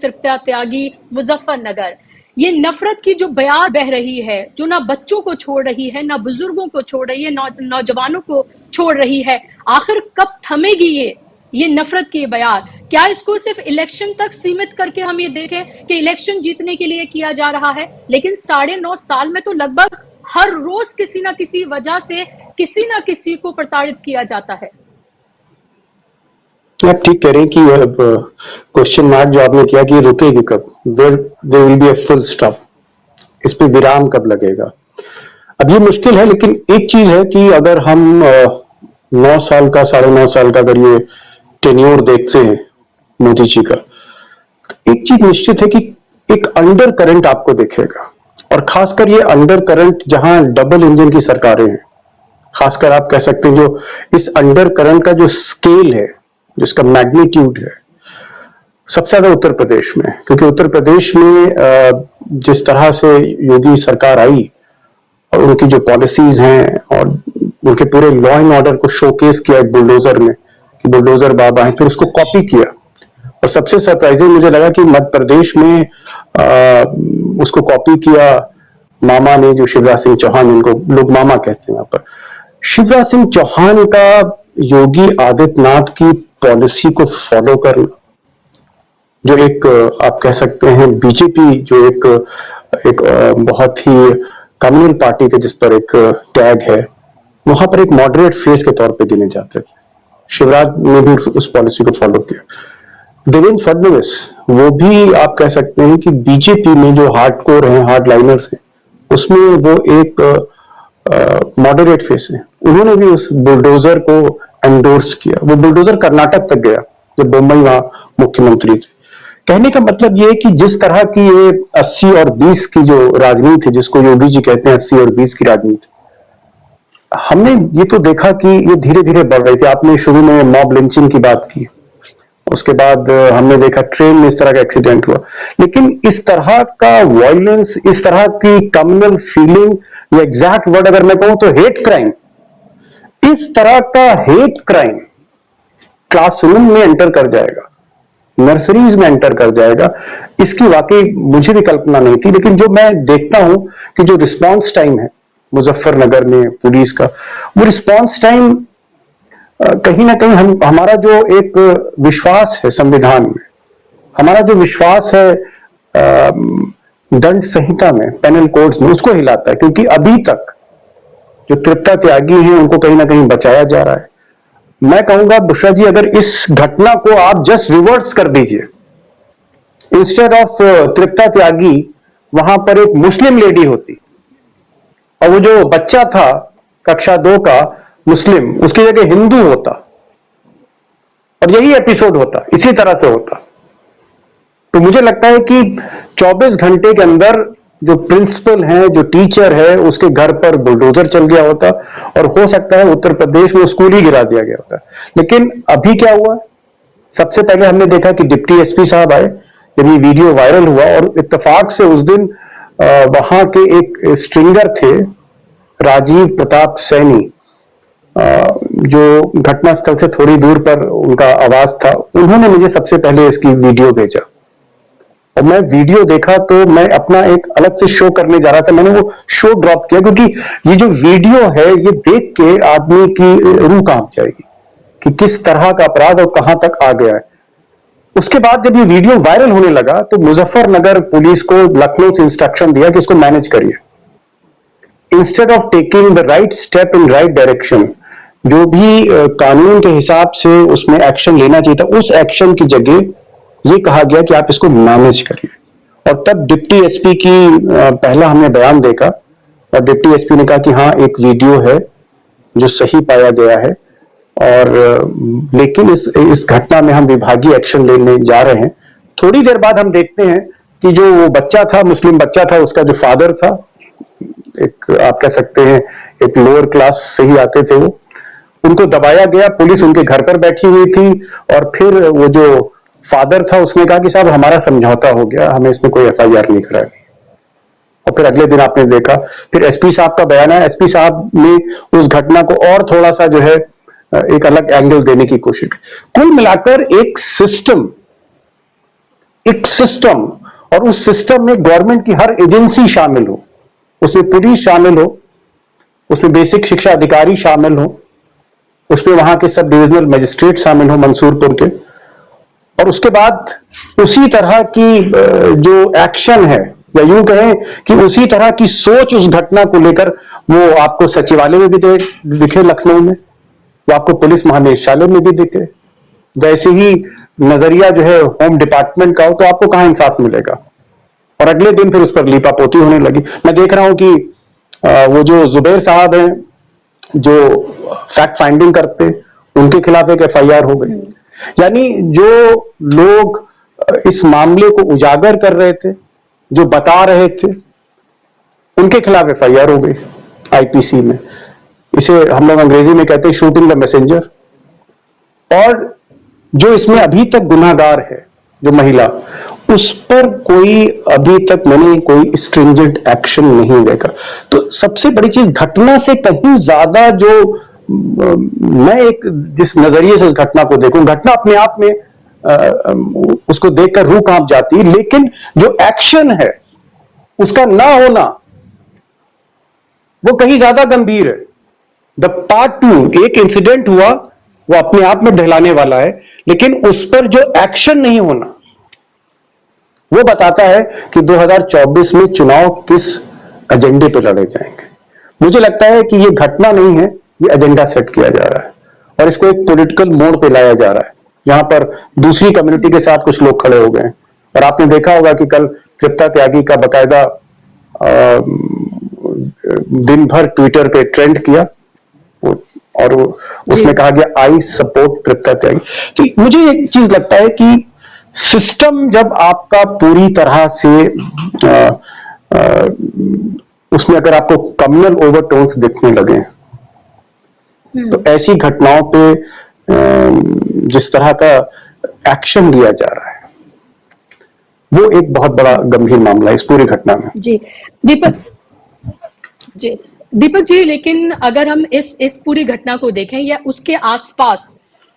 तृप्ता त्यागी, मुजफ्फरनगर, ये नफरत की जो बयार बह रही है, जो ना बच्चों को छोड़ रही है, ना बुजुर्गों को छोड़ रही है, नौजवानों को छोड़ रही है, आखिर कब थमेगी ये नफरत की बयार? क्या इसको सिर्फ इलेक्शन तक सीमित करके हम ये देखें कि इलेक्शन जीतने के लिए किया जा रहा है, लेकिन 9.5 साल में तो लगभग हर रोज किसी ना किसी वजह से किसी ना किसी को प्रताड़ित किया जाता है। आप ठीक कह रहे हैं कि क्वेश्चन मार्क जो आपने किया कि रुकेगी कब, there will be a full stop, इस पे विराम कब लगेगा। अब ये मुश्किल है, लेकिन एक चीज है कि अगर हम 9 साल का 9.5 साल का अगर ये टेन्योर देखते हैं मोदी जी का, तो एक चीज निश्चित है कि एक अंडर करंट आपको दिखेगा, और खासकर ये अंडर करंट जहां डबल इंजन की सरकारें हैं, खासकर आप कह सकते हैं जो इस अंडर करंट का जो स्केल है, जिसका मैग्नीट्यूड है, सबसे ज्यादा उत्तर प्रदेश में, क्योंकि उत्तर प्रदेश में जिस तरह से योगी सरकार आई और उनकी जो पॉलिसीज हैं और उनके पूरे लॉ एंड ऑर्डर को शोकेस किया एक बुलडोजर में कि बुलडोजर बाबा है, फिर उसको कॉपी किया। और सबसे सरप्राइजिंग मुझे लगा कि मध्य प्रदेश में उसको कॉपी किया मामा ने, जो शिवराज सिंह चौहान, इनको लोग मामा कहते हैं यहाँ पर, शिवराज सिंह चौहान का योगी आदित्यनाथ की पॉलिसी को फॉलो करना, जो एक आप कह सकते हैं बीजेपी जो एक बहुत ही कम्युनल पार्टी के जिस पर एक टैग है, वहां पर एक मॉडरेट फेस के तौर पे गिने जाते थे। शिवराज ने भी उस पॉलिसी को फॉलो किया। देवेंद्र फडणवीस, वो भी आप कह सकते हैं कि बीजेपी में जो हार्डकोर हैं, हार्ड लाइनर्स हैं, उसमें वो एक मॉडरेट फेस है। उन्होंने भी उस बुलडोजर को एंडोर्स किया। वो बुलडोजर कर्नाटक तक गया जब बोम्मई वहां मुख्यमंत्री थे। कहने का मतलब ये है कि जिस तरह की ये 80 और 20 की जो राजनीति है, जिसको योगी जी कहते हैं 80 और 20 की राजनीति, हमने ये तो देखा कि ये धीरे धीरे बढ़ रही थी। आपने शुरू में मॉब लिंचिंग की बात की, उसके बाद हमने देखा ट्रेन में इस तरह का एक्सीडेंट हुआ, लेकिन इस तरह का वायलेंस, इस तरह की कम्युनल फीलिंग, या एग्जैक्ट वर्ड अगर मैं कहूं तो हेट क्राइम, इस तरह का हेट क्राइम क्लासरूम में एंटर कर जाएगा, नर्सरीज में एंटर कर जाएगा, इसकी वाकई मुझे भी कल्पना नहीं थी। लेकिन जो मैं देखता हूं कि जो रिस्पांस टाइम है मुजफ्फरनगर में पुलिस का, वो रिस्पांस टाइम कहीं ना कहीं हमारा जो एक विश्वास है संविधान में, हमारा जो विश्वास है दंड संहिता में, पेनल कोड्स में, उसको हिलाता है। क्योंकि अभी तक जो तृप्ता त्यागी हैं उनको कहीं ना कहीं बचाया जा रहा है। मैं कहूंगा बुशरा जी, अगर इस घटना को आप जस्ट रिवर्स कर दीजिए, इंस्टेड ऑफ तृप्ता त्यागी वहां पर एक मुस्लिम लेडी होती और वो जो बच्चा था कक्षा 2 का मुस्लिम, उसकी जगह हिंदू होता, और यही एपिसोड होता, इसी तरह से होता, तो मुझे लगता है कि 24 घंटे के अंदर जो प्रिंसिपल है, जो टीचर है, उसके घर पर बुलडोजर चल गया होता, और हो सकता है उत्तर प्रदेश में स्कूल ही गिरा दिया गया होता। लेकिन अभी क्या हुआ, सबसे पहले हमने देखा कि डिप्टी एसपी साहब आए जब ये वीडियो वायरल हुआ, और इत्तेफाक से उस दिन वहां के एक स्ट्रिंगर थे राजीव प्रताप सैनी, जो घटनास्थल से थोड़ी दूर पर उनका आवास था, उन्होंने मुझे सबसे पहले इसकी वीडियो भेजा, और मैं वीडियो देखा तो मैं अपना एक अलग से शो करने जा रहा था, मैंने वो शो ड्रॉप किया, क्योंकि ये जो वीडियो है ये देख के आदमी की रूह कांप जाएगी कि किस तरह का अपराध और कहां तक आ गया है। उसके बाद जब ये वीडियो वायरल होने लगा तो मुजफ्फरनगर पुलिस को लखनऊ से इंस्ट्रक्शन दिया कि इसको मैनेज करिए। Instead of taking the right step in right direction, जो भी कानून के हिसाब से उसमें एक्शन लेना चाहिए था, उस एक्शन की जगह ये कहा गया कि आप इसको मैनेज करिए। और तब डिप्टी एसपी की पहला हमने बयान देखा, और डिप्टी एसपी ने कहा कि हाँ, एक वीडियो है जो सही पाया गया है, और लेकिन इस घटना में हम विभागीय एक्शन लेने जा रहे हैं। थोड़ी देर बाद हम देखते हैं कि जो वो बच्चा था, मुस्लिम बच्चा था, उसका जो फादर था, एक आप कह सकते हैं एक लोअर क्लास से ही आते थे वो, उनको दबाया गया, पुलिस उनके घर पर बैठी हुई थी, और फिर वो जो फादर था उसने कहा कि साहब हमारा समझौता हो गया, हमें इसमें कोई एफआईआर नहीं करानी। और फिर अगले दिन आपने देखा फिर एसपी साहब का बयान है, एसपी साहब ने उस घटना को और थोड़ा सा जो है एक अलग एंगल देने की कोशिश की। कुल मिलाकर एक सिस्टम, एक सिस्टम, और उस सिस्टम में गवर्नमेंट की हर एजेंसी शामिल हो, उसमें पुलिस शामिल हो, उसमें बेसिक शिक्षा अधिकारी शामिल हो, उसमें वहां के सब डिविजनल मजिस्ट्रेट शामिल हो मंसूरपुर के, और उसके बाद उसी तरह की जो एक्शन है, या यूं कहें कि उसी तरह की सोच उस घटना को लेकर वो आपको सचिवालय में भी दिखे लखनऊ में, वो आपको पुलिस महानिदेशालय में भी दिखे, वैसे ही नजरिया जो है होम डिपार्टमेंट का हो, तो आपको कहां इंसाफ मिलेगा। और अगले दिन फिर उस पर लीपापोती होने लगी। मैं देख रहा हूं कि वो जो जुबैर साहब हैं जो फैक्ट फाइंडिंग करते, उनके खिलाफ एक एफआईआर हो गई। यानी जो लोग इस मामले को उजागर कर रहे थे, जो बता रहे थे, उनके खिलाफ एफआईआर हो गई आईपीसी में। इसे हम लोग अंग्रेजी में कहते हैं शूटिंग द मैसेंजर। और जो इसमें अभी तक गुनाहगार है, जो महिला, उस पर कोई अभी तक मैंने कोई स्ट्रिंजेंट एक्शन नहीं देखा। तो सबसे बड़ी चीज, घटना से कहीं ज्यादा जो मैं एक जिस नजरिए से इस घटना को देखूं, घटना अपने आप में उसको देखकर रूह कांप जाती है, लेकिन जो एक्शन है उसका ना होना वो कहीं ज्यादा गंभीर है। द पार्ट 2, एक इंसिडेंट हुआ, वो अपने आप में ढलाने वाला है, लेकिन उस पर जो एक्शन नहीं होना वो बताता है कि 2024 में चुनाव किस एजेंडे पर लड़े जाएंगे। मुझे लगता है कि ये घटना नहीं है, ये एजेंडा सेट किया जा रहा है और इसको एक पॉलिटिकल मोड़ पे लाया जा रहा है। यहां पर दूसरी कम्युनिटी के साथ कुछ लोग खड़े हो गए हैं, और आपने देखा होगा कि कल तृप्ता त्यागी का बकायदा दिन भर ट्विटर पे ट्रेंड किया, और उसमें कहा गया आई सपोर्ट तृप्ता त्यागी। तो मुझे एक चीज लगता है कि सिस्टम जब आपका पूरी तरह से उसमें अगर आपको कम्युनल ओवरटोन्स दिखने लगे, तो ऐसी घटनाओं पे जिस तरह का एक्शन लिया जा रहा है, वो एक बहुत बड़ा गंभीर मामला है इस पूरी घटना में। जी दीपक जी, लेकिन अगर हम इस पूरी घटना को देखें या उसके आसपास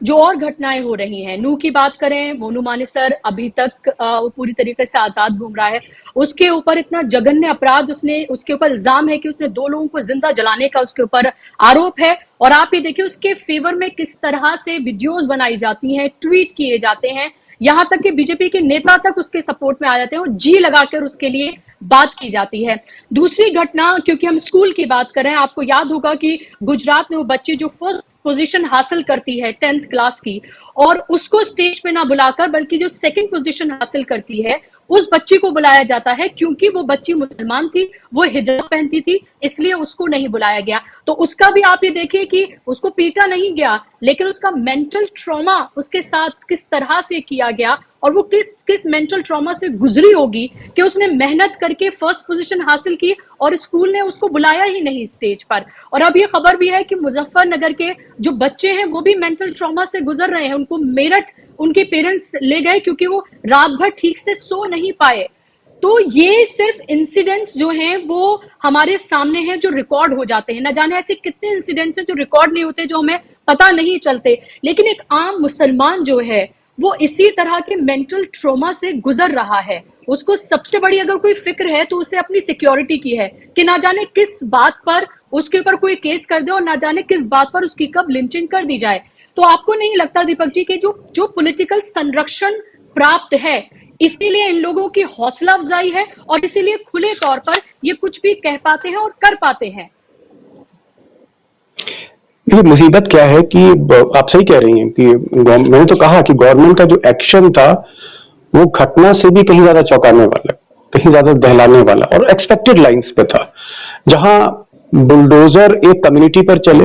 जो और घटनाएं हो रही हैं, नूह की बात करें, मोनू मानेसर अभी तक पूरी तरीके से आजाद घूम रहा है, उसके ऊपर इतना जघन्य अपराध, उसके ऊपर इल्जाम है कि उसने 2 लोगों को जिंदा जलाने का उसके ऊपर आरोप है। और आप ये देखिए उसके फेवर में किस तरह से वीडियोस बनाई जाती हैं, ट्वीट किए जाते हैं, यहां तक कि बीजेपी के नेता तक उसके सपोर्ट में आ जाते हैं और जी लगाकर उसके लिए बात की जाती है। दूसरी घटना, क्योंकि हम स्कूल की बात कर रहे हैं, आपको याद होगा कि गुजरात में वो बच्ची जो फर्स्ट पोजीशन हासिल करती है 10th क्लास की, और उसको स्टेज पे ना बुलाकर बल्कि जो सेकंड पोजीशन हासिल करती है उस बच्ची को बुलाया जाता है, क्योंकि वो बच्ची मुसलमान थी, वो हिजाब पहनती थी, इसलिए उसको नहीं बुलाया गया। तो उसका भी आप ये देखिए कि उसको पीटा नहीं गया, लेकिन उसका मेंटल ट्रॉमा उसके साथ किस तरह से किया गया, और वो किस मेंटल ट्रॉमा से गुजरी होगी कि उसने मेहनत करके फर्स्ट पोजीशन हासिल की और स्कूल ने उसको बुलाया ही नहीं स्टेज पर। और अब ये खबर भी है कि मुजफ्फरनगर के जो बच्चे हैं वो भी मेंटल ट्रॉमा से गुजर रहे हैं। उनको मेरठ उनके पेरेंट्स ले गए क्योंकि वो रात भर ठीक से सो नहीं पाए। तो ये सिर्फ इंसिडेंट्स जो हैं वो हमारे सामने हैं, जो रिकॉर्ड हो जाते हैं। न जाने ऐसे कितने इंसिडेंट्स हैं जो रिकॉर्ड नहीं होते, जो हमें पता नहीं चलते, लेकिन एक आम मुसलमान जो है वो इसी तरह के मेंटल ट्रॉमा से गुजर रहा है। उसको सबसे बड़ी अगर कोई फिक्र है तो उसे अपनी सिक्योरिटी की है कि ना जाने किस बात पर उसके ऊपर कोई केस कर दे और ना जाने किस बात पर उसकी कब लिंचिंग कर दी जाए। तो आपको नहीं लगता दीपक जी कि जो पॉलिटिकल संरक्षण प्राप्त है, इसीलिए इन लोगों की हौसला अफजाई है और इसीलिए खुले तौर पर ये कुछ भी कह पाते हैं और कर पाते हैं? ये मुसीबत क्या है कि आप सही कह रही हैं कि मैंने तो कहा कि गवर्नमेंट का जो एक्शन था वो घटना से भी कहीं ज्यादा चौंकाने वाला, कहीं ज्यादा दहलाने वाला और एक्सपेक्टेड लाइंस पे था। जहां बुलडोजर एक कम्युनिटी पर चले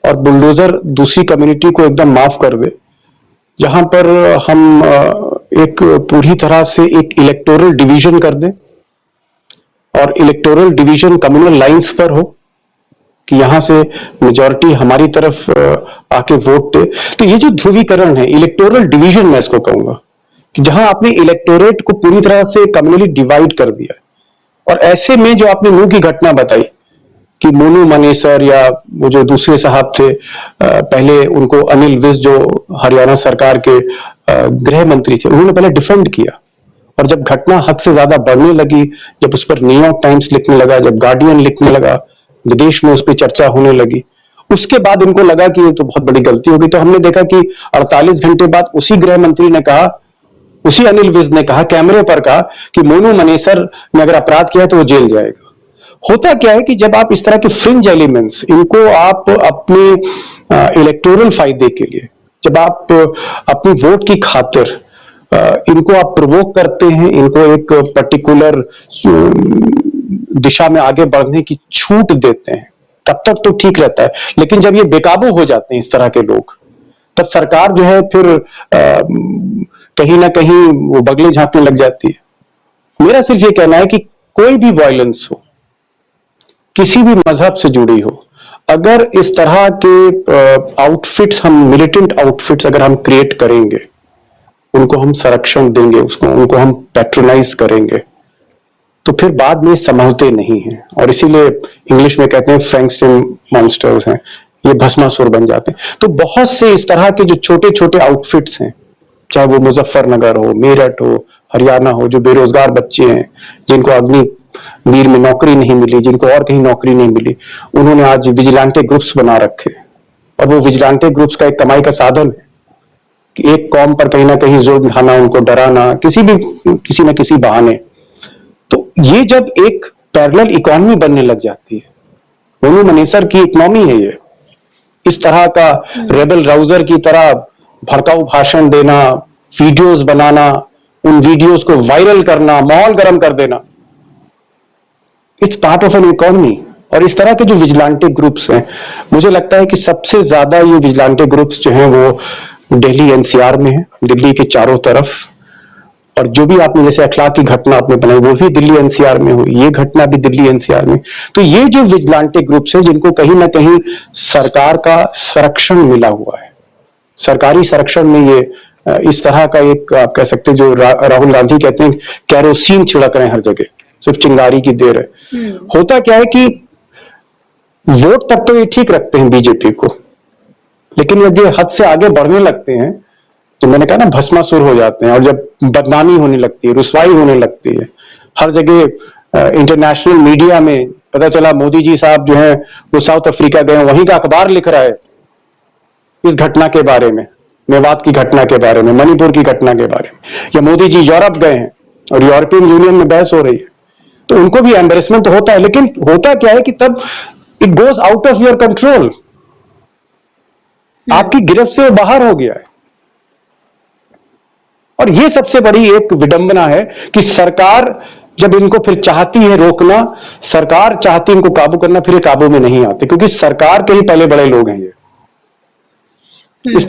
और बुलडोजर दूसरी कम्युनिटी को एकदम माफ कर दे, जहां पर हम एक पूरी तरह से एक इलेक्टोरल डिवीजन कर दें और इलेक्टोरल डिवीजन कम्युनल लाइंस पर हो कि यहां से मेजॉरिटी हमारी तरफ आके वोट दे। तो ये जो ध्रुवीकरण है, इलेक्टोरल डिवीजन मैं इसको कहूंगा, कि जहां आपने इलेक्टोरेट को पूरी तरह से कम्युनली डिवाइड कर दिया। और ऐसे में जो आपने नूह की घटना बताई कि मोनू मानेसर या वो जो दूसरे साहब थे, पहले उनको अनिल विज जो हरियाणा सरकार के गृह मंत्री थे, उन्होंने पहले डिफेंड किया, और जब घटना हद से ज्यादा बढ़ने लगी, जब उस पर न्यूयॉर्क टाइम्स लिखने लगा, जब गार्डियन लिखने लगा, विदेश में उस पर चर्चा होने लगी, उसके बाद इनको लगा कि ये तो बहुत बड़ी गलती होगी। तो हमने देखा कि 48 घंटे बाद उसी गृह मंत्री ने कहा, उसी अनिल विज ने कहा, कैमरे पर कहा कि मोनू मनेसर ने अगर अपराध किया तो वो जेल जाएगा। होता क्या है कि जब आप इस तरह के फ्रिंज एलिमेंट्स, इनको आप अपने इलेक्टोरल फायदे के लिए, जब आप अपनी वोट की खातिर इनको आप प्रवोक करते हैं, इनको एक पर्टिकुलर दिशा में आगे बढ़ने की छूट देते हैं, तब तक तो ठीक रहता है। लेकिन जब ये बेकाबू हो जाते हैं इस तरह के लोग, तब सरकार जो है फिर कहीं ना कहीं वो बगले झांकने लग जाती है। मेरा सिर्फ ये कहना है कि कोई भी वायलेंस हो, किसी भी मजहब से जुड़ी हो, अगर इस तरह के आउटफिट्स, हम मिलिटेंट आउटफिट्स अगर हम क्रिएट करेंगे, उनको हम संरक्षण देंगे, उनको हम पैट्रोनाइज करेंगे, तो फिर बाद में संभलते नहीं हैं। और इसीलिए इंग्लिश में कहते हैं फ्रैंकस्टाइन मॉन्स्टर्स हैं, ये भस्मासुर बन जाते हैं। तो बहुत से इस तरह के जो छोटे छोटे आउटफिट्स हैं, चाहे वो मुजफ्फरनगर हो, मेरठ हो, हरियाणा हो, जो बेरोजगार बच्चे हैं, जिनको अग्निवीर में नौकरी नहीं मिली, जिनको और कहीं नौकरी नहीं मिली, उन्होंने आज विजिलेंटे ग्रुप्स बना रखे, और वो विजिलेंटे ग्रुप्स का एक कमाई का साधन है कि एक कौम पर कहीं ना कहीं जुल्म ढाना, उनको डराना, किसी न किसी बहाने। तो ये जब एक पैरेलल इकोनॉमी बनने लग जाती है, मोनू मनेसर की इकोनॉमी है ये, इस तरह का रेबल राउजर की तरह भड़काऊ भाषण देना, वीडियोस बनाना, उन वीडियोस को वायरल करना, माहौल गर्म कर देना, it's part of an economy. और इस तरह के जो विजिलेंटे ग्रुप्स हैं, मुझे लगता है कि सबसे ज्यादा ये विजिलेंटे ग्रुप्स जो हैं वो दिल्ली एनसीआर में है, दिल्ली के चारों तरफ। और जो भी आपने जैसे अखलाक की घटना आपने बनाई, वो भी दिल्ली एनसीआर में हुई, ये घटना भी दिल्ली एनसीआर में। तो ये जो विजिलेंटे ग्रुप्स हैं, जिनको कहीं ना कहीं सरकार का संरक्षण मिला हुआ है, सरकारी संरक्षण में ये इस तरह का एक, आप कह सकते हैं, जो राहुल गांधी कहते हैं कैरोसिन छिड़क रहे हैं हर जगह, सिर्फ चिंगारी की देर है। होता क्या है कि वोट तक तो ये ठीक रखते हैं बीजेपी को, लेकिन जब ये हद से आगे बढ़ने लगते हैं, तो मैंने कहा ना, भस्मासुर हो जाते हैं। और जब बदनामी होने लगती है, रुसवाई होने लगती है, हर जगह इंटरनेशनल मीडिया में पता चला मोदी जी साहब जो है वो साउथ अफ्रीका गए, वहीं का अखबार लिख रहा है इस घटना के बारे में, मेवात की घटना के बारे में, मणिपुर की घटना के बारे में, या मोदी जी यूरोप गए हैं और यूरोपियन यूनियन में बहस हो रही है, तो उनको भी एम्बेरसमेंट होता है। लेकिन होता क्या है कि तब it goes out of your control, आपकी गिरफ्त से वो बाहर हो गया है। और ये सबसे बड़ी एक विडंबना है कि सरकार जब इनको फिर चाहती है रोकना, सरकार चाहती है इनको काबू करना, फिर ये काबू में नहीं आते, क्योंकि सरकार के ही पहले बड़े लोग हैं ये। इस